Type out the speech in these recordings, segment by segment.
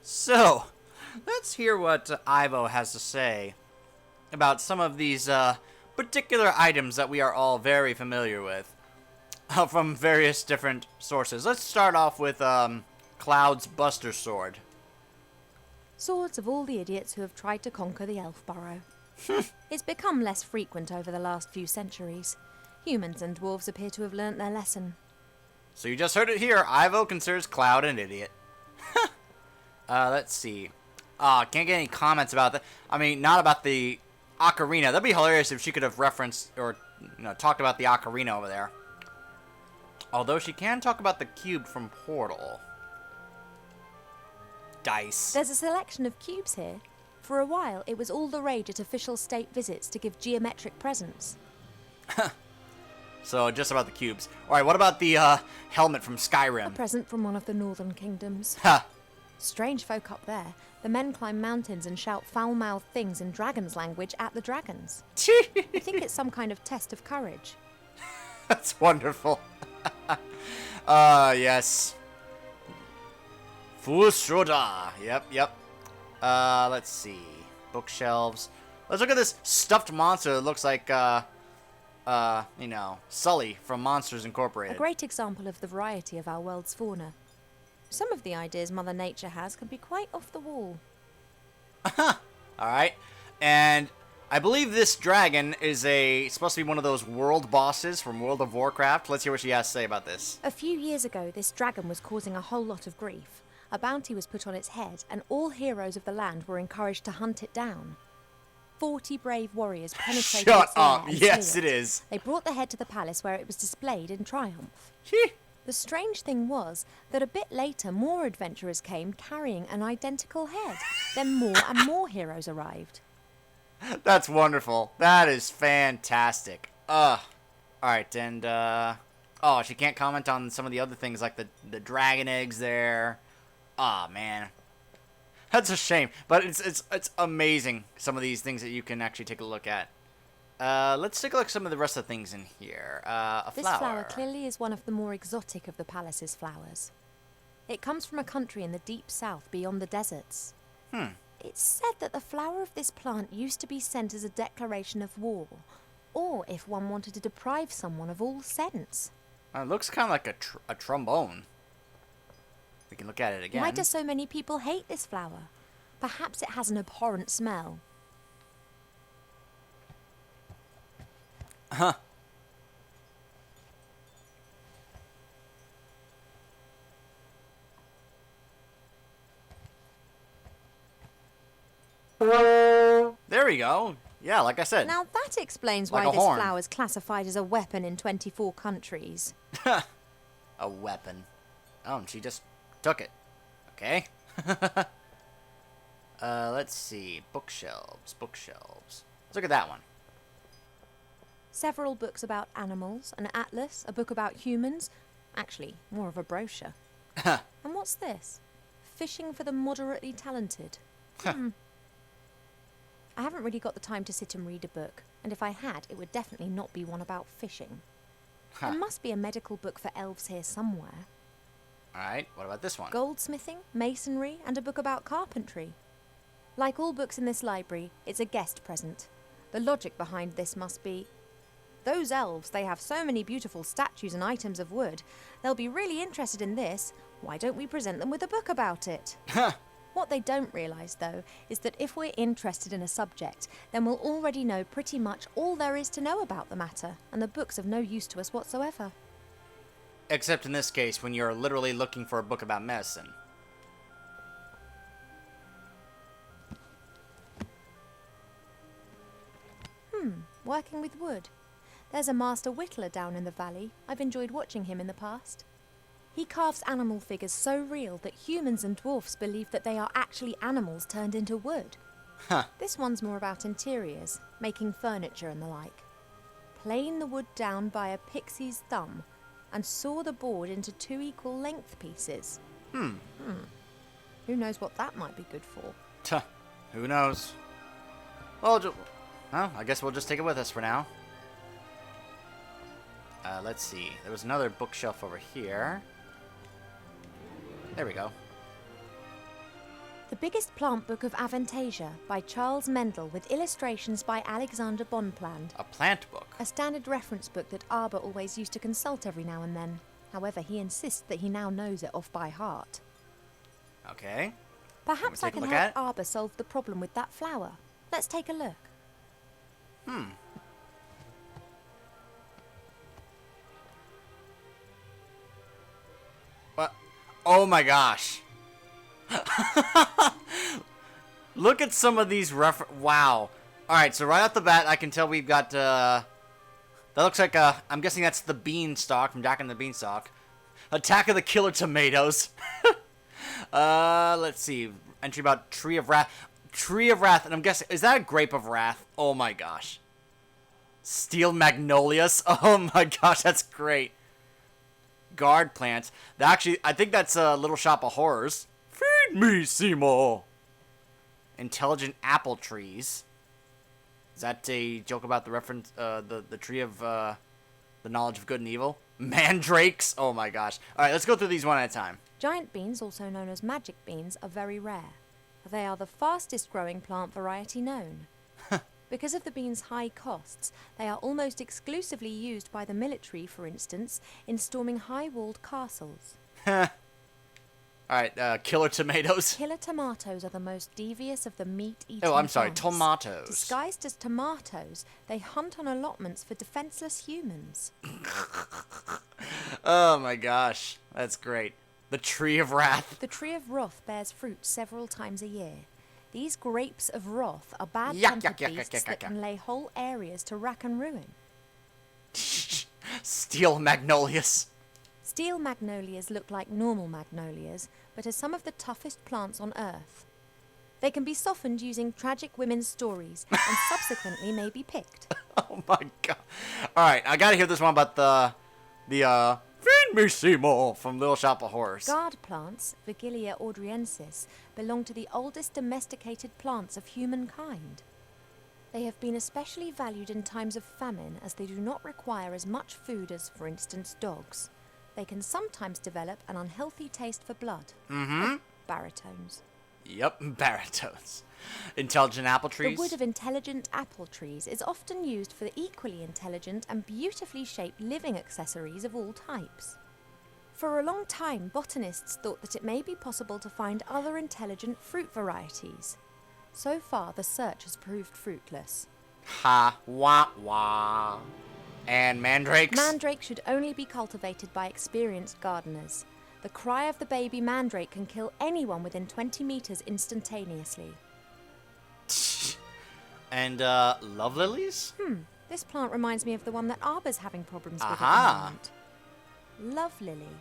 So, let's hear what Ivo has to say about some of these particular items that we are all very familiar with from various different sources. Let's start off with Cloud's Buster Sword. Swords of all the idiots who have tried to conquer the elf burrow. It's become less frequent over the last few centuries. Humans and dwarves appear to have learnt their lesson. So you just heard it here. Ivo considers Cloud an idiot. Let's see. Can't get any comments about that. I mean, not about the ocarina. That'd be hilarious if she could have referenced or talked about the ocarina over there. Although she can talk about the cube from Portal. Dice. There's a selection of cubes here. For a while, it was all the rage at official state visits to give geometric presents. So, just about the cubes. Alright, what about the helmet from Skyrim? A present from one of the northern kingdoms. Ha! Strange folk up there. The men climb mountains and shout foul-mouthed things in dragon's language at the dragons. I think it's some kind of test of courage. That's wonderful. Yes. Fusroda. Yep. Let's see. Bookshelves. Let's look at this stuffed monster that looks like, Sully from Monsters Incorporated. A great example of the variety of our world's fauna. Some of the ideas Mother Nature has can be quite off the wall. Alright. And I believe this dragon is supposed to be one of those world bosses from World of Warcraft. Let's hear what she has to say about this. A few years ago, this dragon was causing a whole lot of grief. A bounty was put on its head, and all heroes of the land were encouraged to hunt it down. 40 brave warriors penetrated Shut its lair up! and Yes, slew it is. They brought the head to the palace where it was displayed in triumph. The strange thing was that a bit later, more adventurers came carrying an identical head. Then more and more heroes arrived. That's wonderful. That is fantastic. Alright, and, she can't comment on some of the other things like the dragon eggs there. Aw, man. That's a shame. But it's amazing, some of these things that you can actually take a look at. Let's take a look at some of the rest of the things in here. A flower. This flower clearly is one of the more exotic of the palace's flowers. It comes from a country in the deep south beyond the deserts. It's said that the flower of this plant used to be sent as a declaration of war, or if one wanted to deprive someone of all sense. It looks kind of like a trombone. We can look at it again. Why do so many people hate this flower? Perhaps it has an abhorrent smell. Huh. There we go. Yeah, like I said. Now that explains Like why a this horn. flower is classified as a weapon in 24 countries. A weapon. Oh, and she just took it. Okay. Let's see. Bookshelves. Let's look at that one. Several books about animals, an atlas, a book about humans. Actually, more of a brochure. And what's this? Fishing for the moderately talented. I haven't really got the time to sit and read a book, and if I had, it would definitely not be one about fishing. There must be a medical book for elves here somewhere. Alright, what about this one? Goldsmithing, masonry, and a book about carpentry. Like all books in this library, it's a guest present. The logic behind this must be, those elves, they have so many beautiful statues and items of wood. They'll be really interested in this. Why don't we present them with a book about it? What they don't realise, though, is that if we're interested in a subject, then we'll already know pretty much all there is to know about the matter, and the book's of no use to us whatsoever. Except in this case, when you're literally looking for a book about medicine. Working with wood. There's a master whittler down in the valley. I've enjoyed watching him in the past. He carves animal figures so real that humans and dwarfs believe that they are actually animals turned into wood. This one's more about interiors, making furniture and the like. Plane the wood down by a pixie's thumb and saw the board into 2 equal length pieces. Who knows what that might be good for? Who knows? Well, I guess we'll just take it with us for now. Let's see. There was another bookshelf over here. There we go. The Biggest Plant Book of Avantasia by Charles Mendel with illustrations by Alexander Bonpland. A plant book. A standard reference book that Arber always used to consult every now and then. However, he insists that he now knows it off by heart. Okay. Perhaps I take a can look help at Arber solve the problem with that flower. Let's take a look. What? Oh my gosh. Look at some of these wow. Alright, so right off the bat, I can tell we've got, that looks like, I'm guessing that's the beanstalk from Jack and the Beanstalk. Attack of the Killer Tomatoes. Let's see. Entry about Tree of Wrath. Tree of Wrath, and I'm guessing, is that a Grape of Wrath? Oh my gosh. Steel Magnolias. Oh my gosh, that's great. Guard plants. Actually, I think that's a Little Shop of Horrors. Feed me, Seymour. Intelligent apple trees. Is that a joke about the reference, the tree of, the knowledge of good and evil? Mandrakes. Oh my gosh. All right, let's go through these one at a time. Giant beans, also known as magic beans, are very rare. They are the fastest growing plant variety known. Because of the beans' high costs, they are almost exclusively used by the military, for instance, in storming high-walled castles. Alright, killer tomatoes. Killer tomatoes are the most devious of the meat-eating Oh, I'm sorry, plants. tomatoes. Disguised as tomatoes, they hunt on allotments for defenseless humans. Oh my gosh, that's great. The Tree of Wrath. The Tree of Wrath bears fruit several times a year. These grapes of wrath are bad Yuck, tempered yuck, yuck, beasts yuck, yuck, that yuck. can lay whole areas to rack and ruin. Steel Magnolias. Steel magnolias look like normal magnolias, but are some of the toughest plants on Earth. They can be softened using tragic women's stories and subsequently may be picked. Oh my god. Alright, I gotta hear this one about the Feed me Seymour from Little Shop of Horrors. Guard plants, Vigilia audriensis, belong to the oldest domesticated plants of humankind. They have been especially valued in times of famine as they do not require as much food as, for instance, dogs. They can sometimes develop an unhealthy taste for blood. Mm-hmm. Baritones. Yep, baritones. Intelligent apple trees. The wood of intelligent apple trees is often used for the equally intelligent and beautifully shaped living accessories of all types. For a long time, botanists thought that it may be possible to find other intelligent fruit varieties. So far, the search has proved fruitless. Ha, wah, wah. And mandrakes? Mandrake should only be cultivated by experienced gardeners. The cry of the baby mandrake can kill anyone within 20 meters instantaneously. And, love lilies? This plant reminds me of the one that Arber's having problems with at Aha. the moment. Love lily.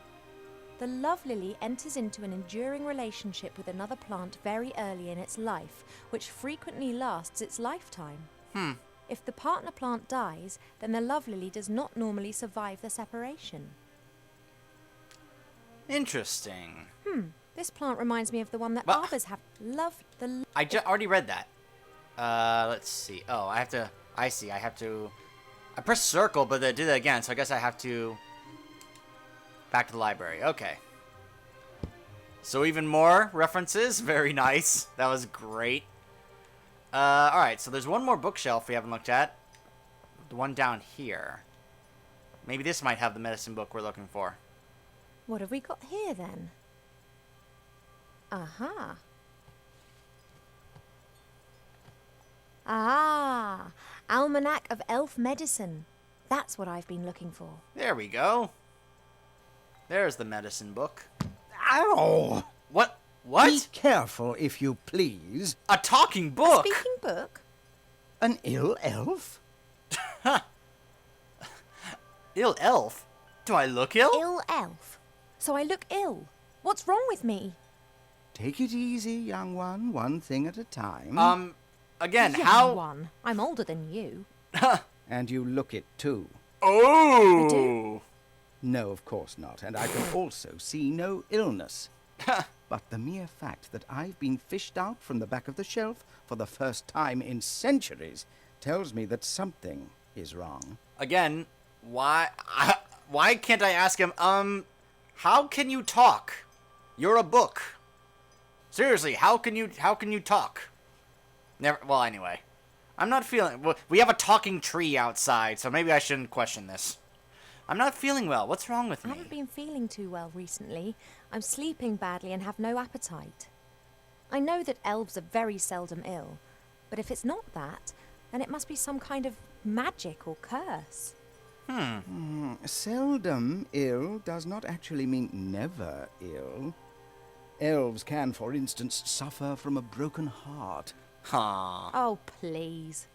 The love lily enters into an enduring relationship with another plant very early in its life, which frequently lasts its lifetime. If the partner plant dies, then the love lily does not normally survive the separation. Interesting. This plant reminds me of the one that Well- Arber's have. I already read that. Let's see. Oh, I see. I have to... I pressed circle, but it did it again, so I guess I have to... Back to the library. Okay. So even more references. Very nice. That was great. Alright, so there's one more bookshelf we haven't looked at. The one down here. Maybe this might have the medicine book we're looking for. What have we got here then? Aha. Ah, Almanac of Elf Medicine. That's what I've been looking for. There we go. There's the medicine book. Ow! What? Be What? careful, if you please. A talking book? Speaking book? An ill elf? Ill elf? Do I look ill? Ill elf. So I look ill. What's wrong with me? Take it easy, young one thing at a time. Again, Young how... one. I'm older than you. And you look it too. Oh! I do. No, of course not, and I can also see no illness. But the mere fact that I've been fished out from the back of the shelf for the first time in centuries tells me that something is wrong. Again, why can't I ask him, how can you talk? You're a book. Seriously, how can you talk? Never. Well, anyway, I'm not feeling. Well, we have a talking tree outside, so maybe I shouldn't question this. I'm not feeling well. What's wrong with I me? haven't been feeling too well recently. I'm sleeping badly and have no appetite. I know that elves are very seldom ill, but if it's not that, then it must be some kind of magic or curse. Seldom ill does not actually mean never ill. Elves can, for instance, suffer from a broken heart. Huh. Oh, please.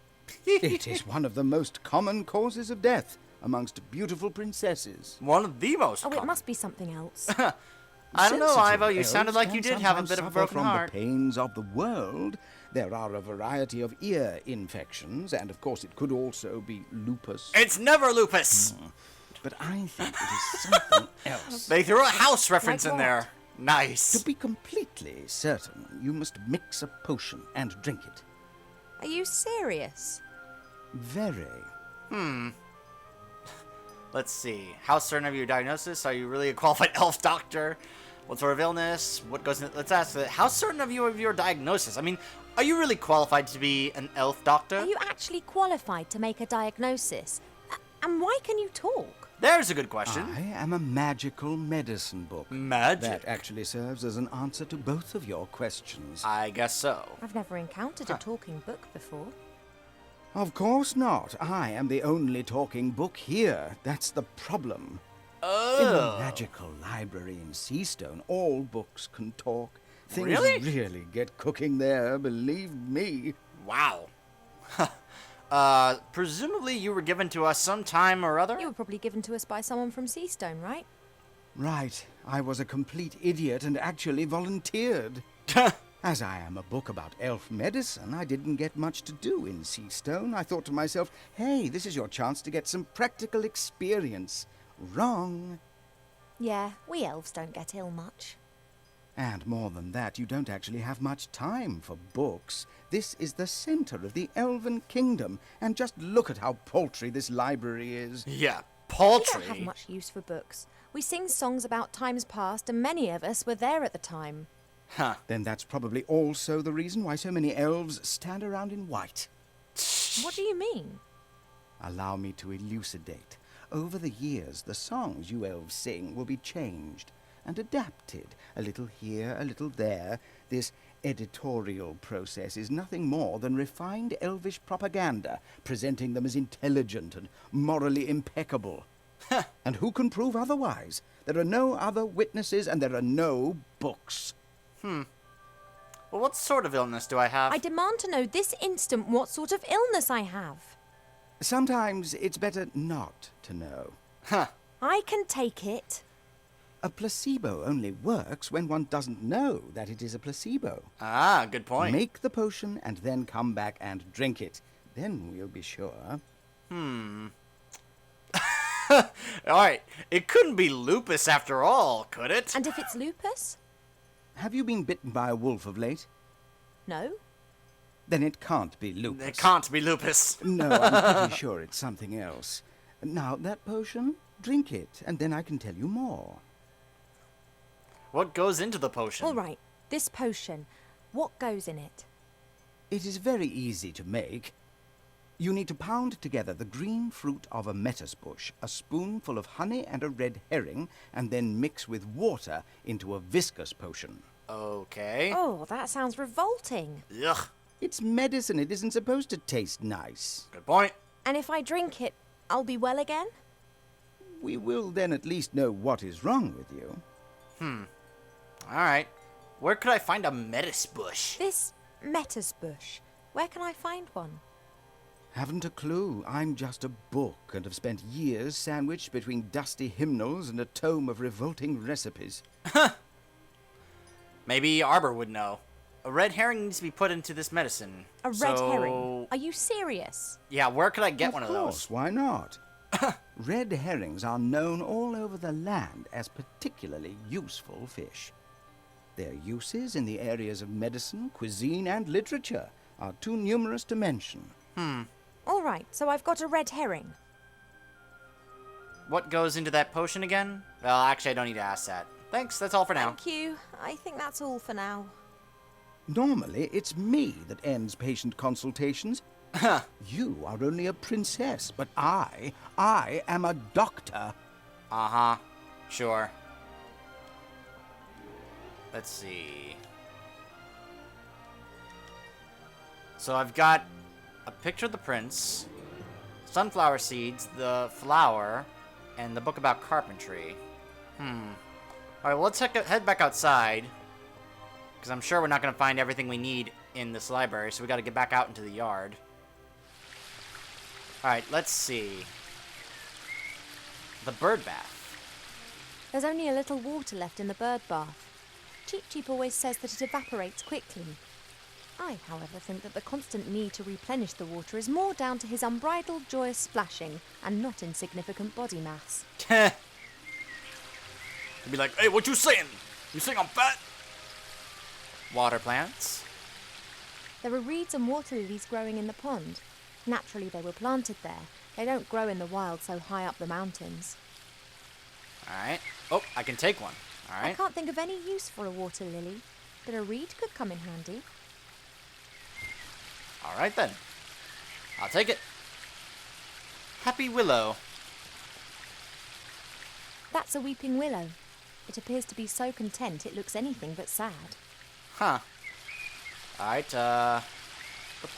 It is one of the most common causes of death amongst beautiful princesses. One of the most. Oh, it common. must be something else. I don't know, Sensitive Ivo. You sounded elves like you can did have a sometimes bit of a suffer broken from heart. the pains of the world. There are a variety of ear infections, and of course it could also be lupus. It's never lupus. But I think it is something else. They threw a house reference Like in what? there. To Nice. be completely certain, you must mix a potion and drink it. Are you serious? Very. Let's see. How certain of your diagnosis? Are you really a qualified elf doctor? What sort of illness? What goes in? Let's ask that. How certain of you of your diagnosis? I mean, are you really qualified to be an elf doctor? Are you actually qualified to make a diagnosis? And why can you talk? There's a good question. I am a magical medicine book. Magic? That actually serves as an answer to both of your questions. I guess so. I've never encountered a talking book before. Of course not. I am the only talking book here. That's the problem. In the magical library in Seastone, all books can talk. Things Really? really get cooking there, believe me. Wow. Presumably you were given to us sometime or other? You were probably given to us by someone from Seastone, right? Right. I was a complete idiot and actually volunteered. As I am a book about elf medicine, I didn't get much to do in Seastone. I thought to myself, hey, this is your chance to get some practical experience. Wrong. Yeah, we elves don't get ill much. And more than that, you don't actually have much time for books. This is the center of the Elven Kingdom, and just look at how paltry this library is. Yeah, We paltry. don't have much use for books. We sing songs about times past, and many of us were there at the time. Huh. Then that's probably also the reason why so many elves stand around in white. What do you mean? Allow me to elucidate. Over the years, the songs you elves sing will be changed and adapted, a little here, a little there. This editorial process is nothing more than refined elvish propaganda, presenting them as intelligent and morally impeccable. And who can prove otherwise? There are no other witnesses and there are no books. Well, what sort of illness do I have? I demand to know this instant what sort of illness I have. Sometimes it's better not to know. Huh. I can take it. A placebo only works when one doesn't know that it is a placebo. Ah, good point. Make the potion and then come back and drink it. Then we'll be sure. Alright, it couldn't be lupus after all, could it? And if it's lupus? Have you been bitten by a wolf of late? No. Then it can't be lupus. It can't be lupus. No, I'm pretty sure it's something else. Now, that potion, drink it, and then I can tell you more. What goes into the potion? All right, this potion. What goes in it? It is very easy to make. You need to pound together the green fruit of a metis bush, a spoonful of honey and a red herring, and then mix with water into a viscous potion. Okay. Oh, that sounds revolting. Ugh. It's medicine. It isn't supposed to taste nice. Good point. And if I drink it, I'll be well again? We will then at least know what is wrong with you. Alright. Where could I find a metis bush? This metis bush. Where can I find one? Haven't a clue. I'm just a book and have spent years sandwiched between dusty hymnals and a tome of revolting recipes. Maybe Arbor would know. A red herring needs to be put into this medicine. A red herring. Are you serious? Yeah, where could I get one of Of those? course, why not? Red herrings are known all over the land as particularly useful fish. Their uses in the areas of medicine, cuisine, and literature are too numerous to mention. All right, so I've got a red herring. What goes into that potion again? Well, actually, I don't need to ask that. Thanks, that's all for now. Thank you. I think that's all for now. Normally, it's me that ends patient consultations. You are only a princess, but I am a doctor. Uh-huh. Sure. Let's see. So I've got a picture of the prince, sunflower seeds, the flower, and the book about carpentry. Alright, well, let's head back outside. Because I'm sure we're not going to find everything we need in this library, so we got to get back out into the yard. Alright, let's see. The bird bath. There's only a little water left in the bird bath. Cheep Cheep always says that it evaporates quickly. I, however, think that the constant need to replenish the water is more down to his unbridled joyous splashing and not insignificant body mass. He'd be like, hey, what you saying? You saying I'm fat? Water plants. There are reeds and water lilies growing in the pond. Naturally, they were planted there. They don't grow in the wild so high up the mountains. Alright. Oh, I can take one. I Alright. can't think of any use for a water lily, but a reed could come in handy. Alright then. I'll take it. Happy Willow. That's a weeping willow. It appears to be so content it looks anything but sad. Huh. Alright, the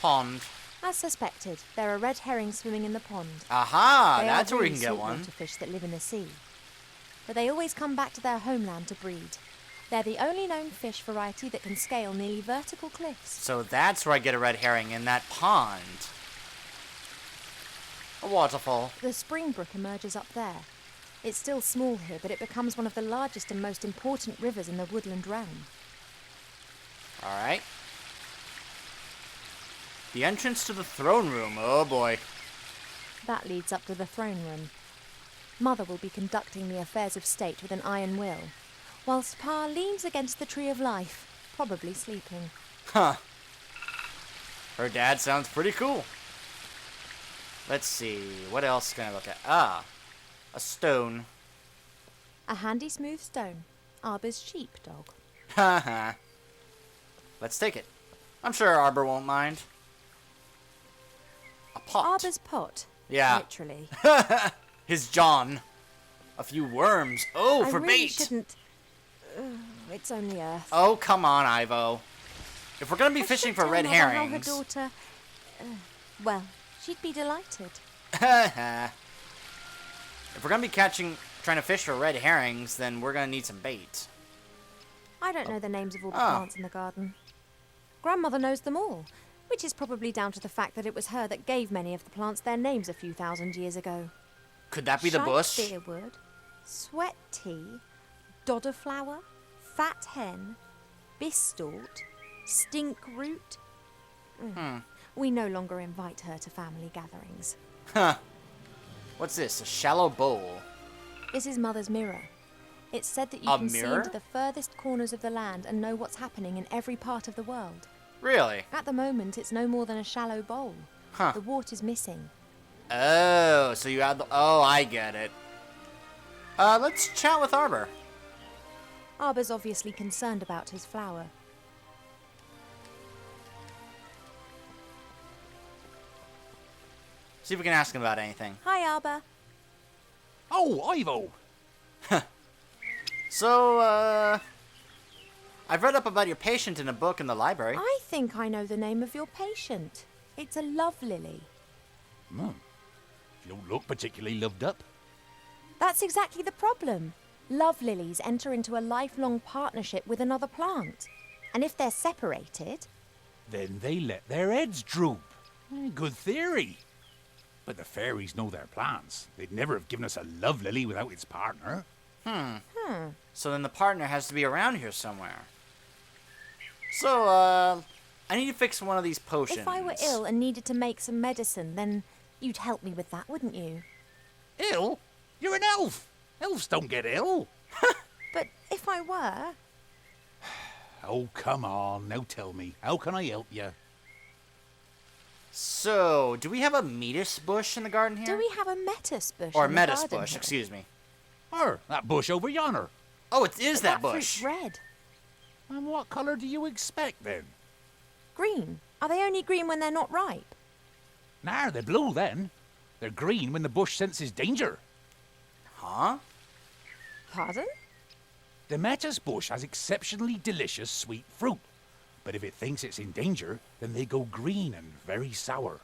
pond. As suspected, there are red herrings swimming in the pond. Aha! They That's are where we really can get one. saltwater fish that live in the sea. But they always come back to their homeland to breed. They're the only known fish variety that can scale nearly vertical cliffs. So that's where I get a red herring, in that pond. A waterfall. The spring brook emerges up there. It's still small here, but it becomes one of the largest and most important rivers in the woodland realm. Alright. The entrance to the throne room. Oh boy. That leads up to the throne room. Mother will be conducting the affairs of state with an iron will, whilst Pa leans against the tree of life, probably sleeping. Huh. Her dad sounds pretty cool. Let's see. What else can I look at? Ah. A stone. A handy smooth stone. Arbor's sheepdog. Haha. Let's take it. I'm sure Arbor won't mind. A pot. Arbor's pot. Yeah. Literally. His John. A few worms. Oh, I for really bait. shouldn't. It's only Earth. Oh, come on, Ivo. If we're gonna be I fishing should for tell red Mother how herrings. her daughter. Well, she'd be delighted. If we're gonna be trying to fish for red herrings, then we're gonna need some bait. I don't know the names of all the Oh. plants in the garden. Grandmother knows them all, which is probably down to the fact that it was her that gave many of the plants their names a few thousand years ago. Could that be the bush? Beerwood, sweat tea, dodder flower, fat hen, bistort, stink root. We no longer invite her to family gatherings. Huh. What's this? A shallow bowl. This is Mother's mirror. It's said that you A can see mirror? into the furthest corners of the land and know what's happening in every part of the world. Really? At the moment, it's no more than a shallow bowl. Huh. The water's missing. Oh, so you add the... Oh, I get it. Let's chat with Arbor. Arbor's obviously concerned about his flower. See if we can ask him about anything. Hi, Arbor. Oh, Ivo! So, I've read up about your patient in a book in the library. I think I know the name of your patient. It's a love lily. You don't look particularly loved up. That's exactly the problem. Love lilies enter into a lifelong partnership with another plant. And if they're separated... Then they let their heads droop. Good theory. But the fairies know their plants. They'd never have given us a love lily without its partner. So then the partner has to be around here somewhere. So, I need to fix one of these potions. If I were ill and needed to make some medicine, then you'd help me with that, wouldn't you? Ill? You're an elf. Elves don't get ill. But if I were... Oh, come on. Now tell me. How can I help you? So, do we have a metis bush in the garden here? Do we have a metis bush Or in the metis garden bush, here? excuse me. Or that bush over yonder. Oh, it is that fruit's bush. red. And what colour do you expect, then? Green? Are they only green when they're not ripe? Nah, they're blue then. They're green when the bush senses danger. Huh? Pardon? The Metis bush has exceptionally delicious sweet fruit. But if it thinks it's in danger, then they go green and very sour.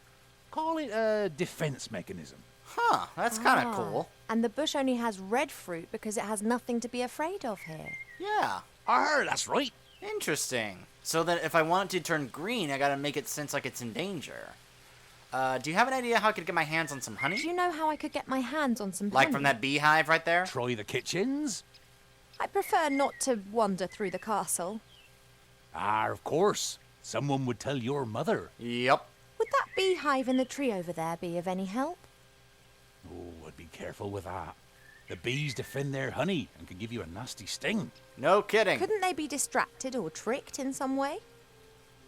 Call it a defense mechanism. Huh, that's kind of cool. And the bush only has red fruit because it has nothing to be afraid of here. Yeah. That's right. Interesting. So then if I want it to turn green, I gotta make it sense like it's in danger. Do you have an idea how I could get my hands on some honey? Do you know how I could get my hands on some Like honey? from that beehive right there? Try the kitchens. I prefer not to wander through the castle. Of course. Someone would tell your mother. Yep. Would that beehive in the tree over there be of any help? Oh, I'd be careful with that. The bees defend their honey and can give you a nasty sting. No kidding. Couldn't they be distracted or tricked in some way?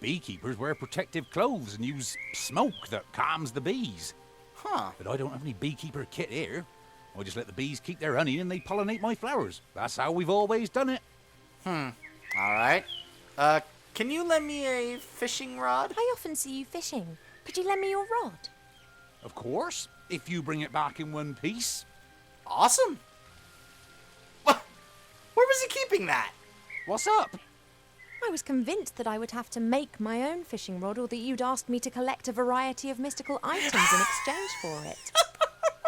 Beekeepers wear protective clothes and use smoke that calms the bees. Huh. But I don't have any beekeeper kit here. I just let the bees keep their honey and they pollinate my flowers. That's how we've always done it. Alright. Can you lend me a fishing rod? I often see you fishing. Could you lend me your rod? Of course, if you bring it back in one piece. Awesome. Where was he keeping that? What's up? I was convinced that I would have to make my own fishing rod or that you'd ask me to collect a variety of mystical items in exchange for it.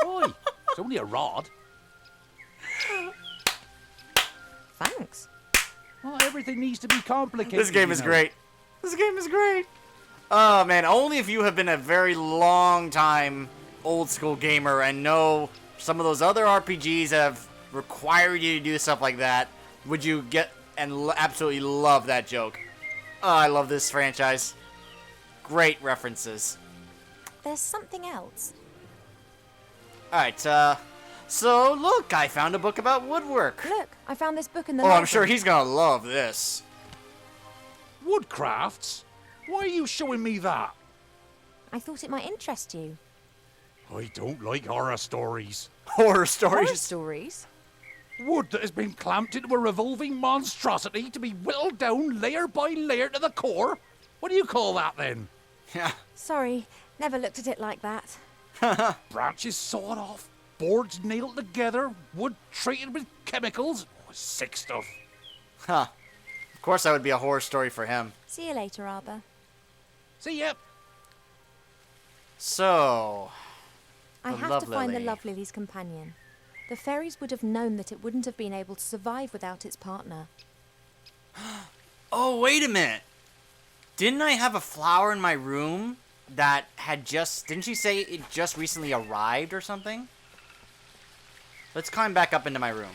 Boy, it's only a rod. Thanks. Well, everything needs to be complicated. This game you is know. great. This game is great. Oh, man. Only if you have been a very long time old school gamer and know some of those other RPGs have required you to do stuff like that would you get and absolutely love that joke. Oh, I love this franchise. Great references. There's something else. Alright, so look, I found a book about woodwork. Look, I found this book in the Oh, I'm library. sure he's gonna love this. Woodcrafts? Why are you showing me that? I thought it might interest you. I don't like horror stories. Horror stories. Horror stories? Wood that has been clamped into a revolving monstrosity to be whittled down layer by layer to the core? What do you call that then? Yeah. Sorry, never looked at it like that. Branches sawed off, boards nailed together, wood treated with chemicals. Oh, sick stuff. Huh. Of course that would be a horror story for him. See you later, Arbor. See ya. So, I The have love to find the lily. Love Lily's companion. The fairies would have known that it wouldn't have been able to survive without its partner. oh, wait a minute. Didn't I have a flower in my room that had just, didn't she say it just recently arrived or something? Let's climb back up into my room.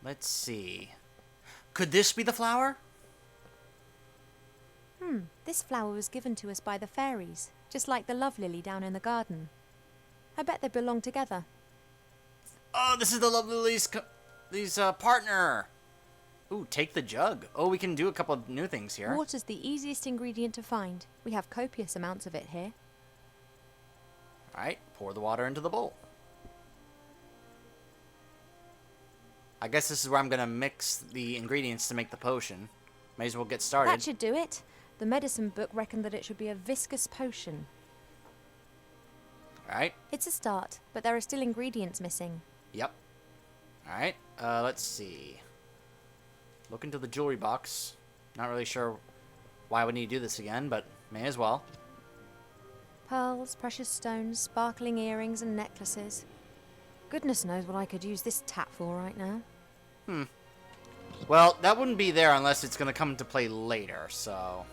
Let's see. Could this be the flower? This flower was given to us by the fairies, just like the Love Lily down in the garden. I bet they belong together. Oh, this is the Love Lily's partner. Ooh, take the jug. Oh, we can do a couple of new things here. Water's the easiest ingredient to find. We have copious amounts of it here. Alright, pour the water into the bowl. I guess this is where I'm going to mix the ingredients to make the potion. May as well get started. That should do it. The medicine book reckoned that it should be a viscous potion. Alright, It's a start, but there are still ingredients missing. yep. Alright, let's see. Look into the jewelry box. Not really sure why I would need to do this again, but may as well. Pearls, precious stones, sparkling earrings and necklaces. Goodness knows what I could use this tap for right now. Well, that wouldn't be there unless it's going to come into play later, so...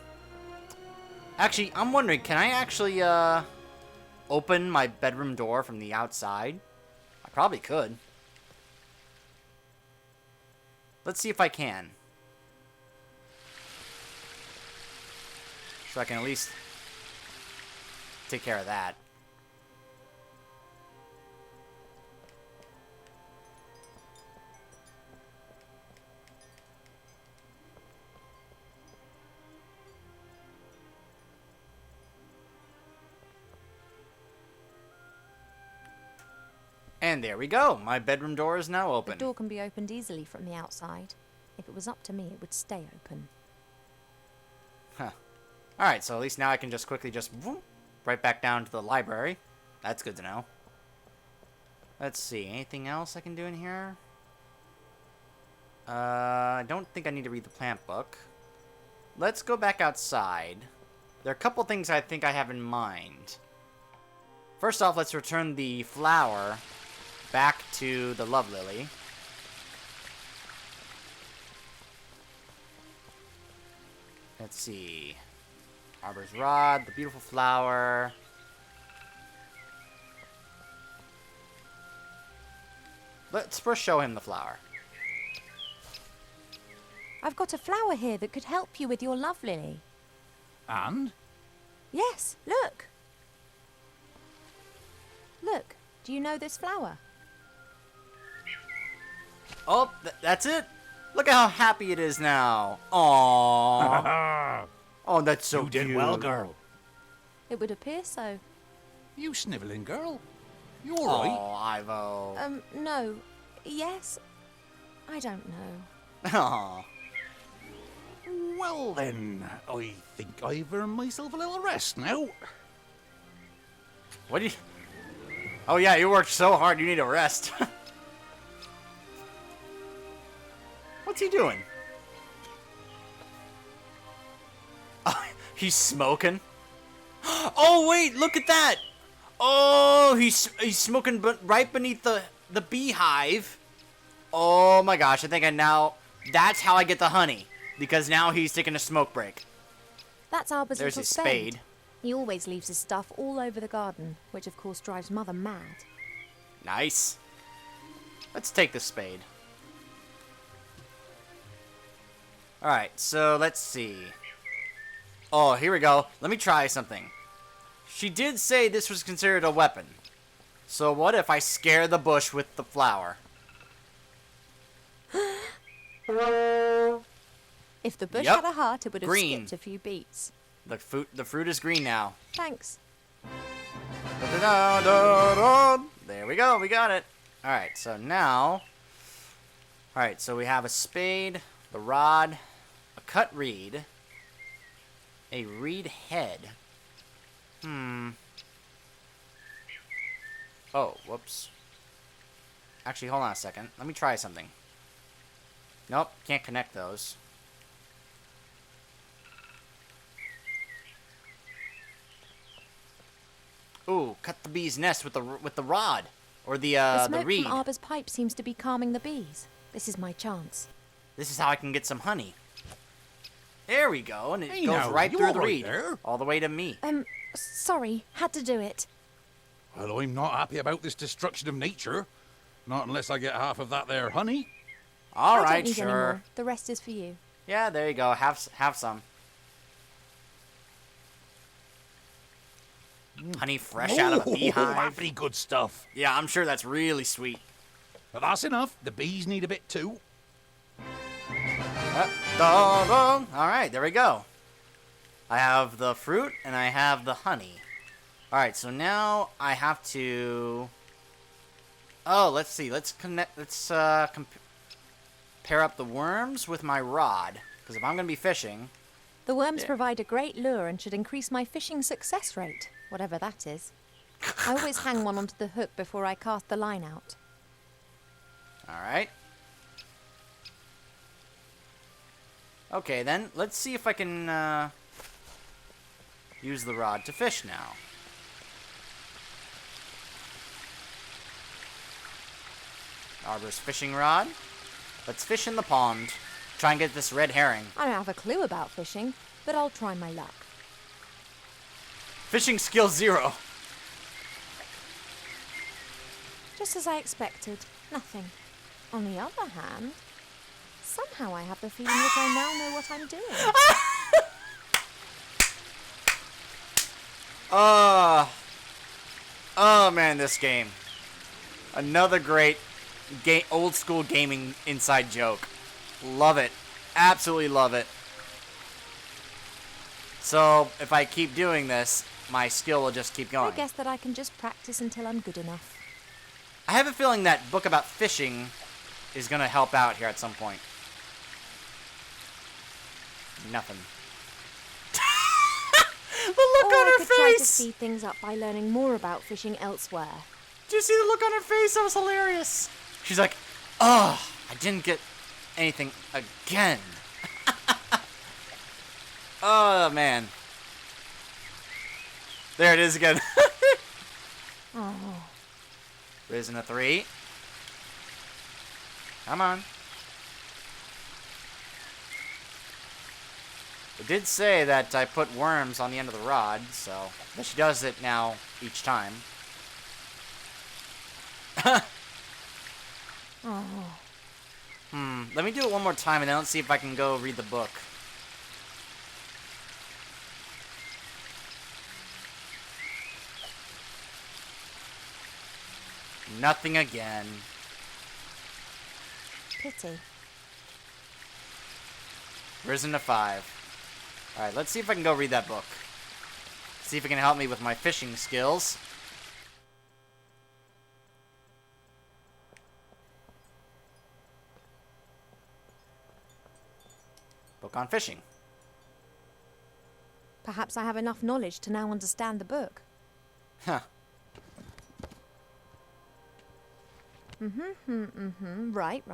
Actually, I'm wondering, can I actually, open my bedroom door from the outside? I probably could. Let's see if I can. So I can at least take care of that. And there we go. My bedroom door is now The open. door can be opened easily from the outside. If it was up to me, it would stay open. Huh. Alright, so at least now I can just quickly just whoop, right back down to the library. That's good to know. Let's see. Anything else I can do in here? I don't think I need to read the plant book. Let's go back outside. There are a couple things I think I have in mind. First off, let's return the flower back to the love lily. Let's see. Arbor's rod, the beautiful flower. Let's first show him the flower. I've got a flower here that could help you with your love lily. And? Yes, look. Look, do you know this flower? Oh, that's it. Look at how happy it is now. Aww. Oh, that's so You did cute. well, girl. It would appear so. You snivelling girl. You alright? Oh, Ivo. No. Yes. I don't know. Aw. Well then, I think I've earned myself a little rest now. What do you... Oh, yeah, you worked so hard, you need a rest. What's he doing? Oh, he's smoking. Oh, wait, look at that. Oh, he's smoking right beneath the beehive. Oh, my gosh, I think I now... That's how I get the honey. Because now he's taking a smoke break. That's Arbor's There's little his spade. He always leaves his stuff all over the garden, which of course drives Mother mad. Nice. Let's take the spade. Alright, so let's see. Oh, here we go. Let me try something. She did say this was considered a weapon. So what if I scare the bush with the flower? If the bush Yep. had a heart, it would have Green. skipped a few beats. The fruit is green now. Thanks. There we go, we got it. Alright, so now... Alright, so we have a spade, the rod, a cut reed, a reed head. Oh, whoops. Actually, hold on a second. Let me try something. Nope, can't connect those. Ooh, cut the bee's nest with the rod, or The the smoke reed. from Arbor's pipe seems to be calming the bees. This is my chance. This is how I can get some honey. There we go, and it Hey goes now, right you through the all right reed, there? all the way to me. Sorry, had to do it. Well, I'm not happy about this destruction of nature. Not unless I get half of that there honey. All I right, don't need any sure. more. The rest is for you. Yeah, there you go. Have some. Honey fresh out of a beehive. Pretty good stuff. Yeah, I'm sure that's really sweet. But that's enough. The bees need a bit too. All right, there we go. I have the fruit and I have the honey. All right, so now I have to. Oh, let's see. Let's connect. Let's pair up the worms with my rod. Because if I'm gonna be fishing, The worms Yeah. provide a great lure and should increase my fishing success rate, whatever that is. I always hang one onto the hook before I cast the line out. all right. Okay, then let's see if I can use the rod to fish now. Arbor's fishing rod. Let's fish in the pond. Try and get this red herring. I don't have a clue about fishing, but I'll try my luck. Fishing skill 0. Just as I expected, nothing. On the other hand, somehow I have the feeling that I now know what I'm doing. Oh man, this game. Another great old school gaming inside joke. Love it. Absolutely love it. So, if I keep doing this, my skill will just keep I going. guess that I can just practice until I'm good enough. I have a feeling that book about fishing is going to help out here at some point. Nothing. The look Or on I her could try to face! speed things up by learning more about fishing elsewhere. Did you see the look on her face? That was hilarious. She's like, oh, I didn't get anything again. Oh, man. There it is again. Oh. Risen a 3. Come on. It did say that I put worms on the end of the rod, so... But she does it now each time. Oh. Let me do it one more time and then let's see if I can go read the book. Nothing again. Pity. Risen to 5. Alright, let's see if I can go read that book. See if it can help me with my fishing skills. Book on fishing. Perhaps I have enough knowledge to now understand the book. Huh. Right.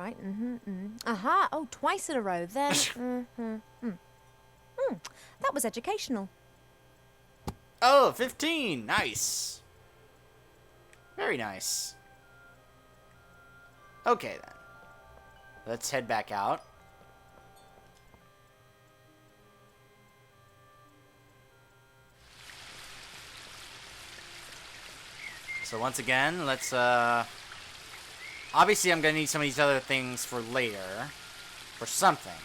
Aha! Oh, twice in a row. Then. That was educational. Oh, 15! Nice. Very nice. Okay, then. Let's head back out. So once again, let's, obviously I'm gonna need some of these other things for later. For something.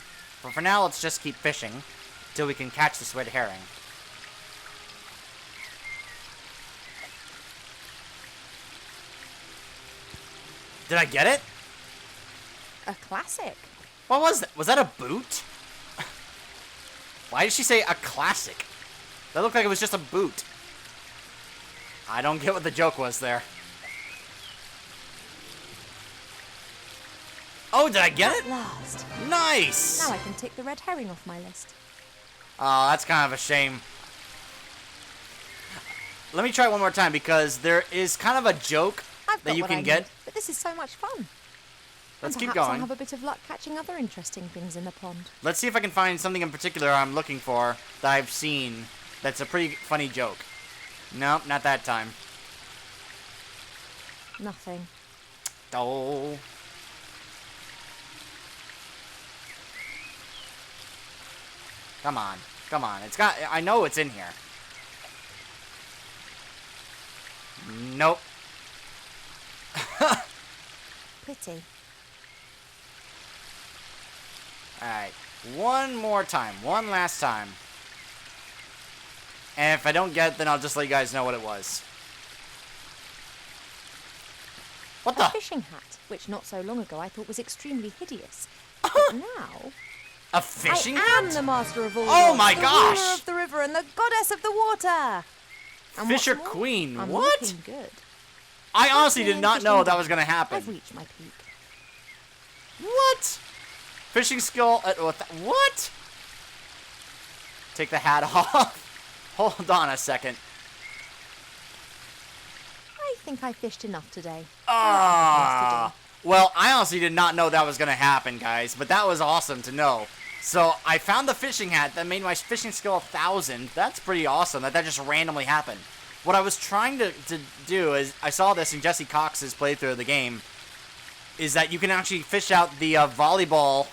But for now, let's just keep fishing. Till we can catch this red herring. Did I get it? A classic. What was that? Was that a boot? Why did she say a classic? That looked like it was just a boot. I don't get what the joke was there. Oh, did I get it? At last. Nice! Now I can tick the red herring off my list. Oh, that's kind of a shame. Let me try one more time because there is kind of a joke I've that got you what can I get. need, but this is so much fun. Let's and keep perhaps going. I'll have a bit of luck catching other interesting things in the pond. Let's see if I can find something in particular I'm looking for that I've seen that's a pretty funny joke. Nope, not that time. Nothing. Oh. Come on. Come on. It's got... I know it's in here. Nope. Pity. Alright. One more time. One last time. And if I don't get it, then I'll just let you guys know what it was. What A the? fishing hat, which not so long ago I thought was extremely hideous. But now... A fishing I hat? am the master of all Oh gods, my the gosh! ruler of the river and the goddess of the water! And what's Fisher more, Queen. I'm What? looking good. I honestly me did in not know fishing that was game. going to happen. I've reached my peak. What? Fishing skill. What? Take the hat off. Hold on a second. I think I fished enough today. Ah. Well, I honestly did not know that was going to happen, guys. But that was awesome to know. So, I found the fishing hat that made my fishing skill 1,000. That's pretty awesome that just randomly happened. What I was trying to do is, I saw this in Jesse Cox's playthrough of the game, is that you can actually fish out the volleyball,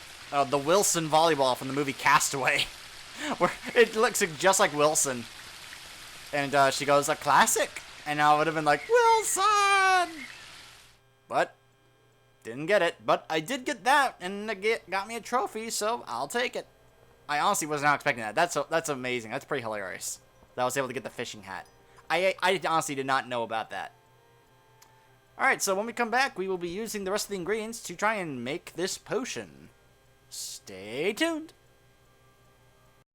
the Wilson volleyball from the movie Castaway. Where it looks just like Wilson. And she goes, a classic. And I would have been like, Wilson! But, didn't get it. But I did get that, and it got me a trophy, so I'll take it. I honestly was not expecting that. That's amazing. That's pretty hilarious. That I was able to get the fishing hat. I honestly did not know about that. Alright, so when we come back, we will be using the rest of the ingredients to try and make this potion. Stay tuned.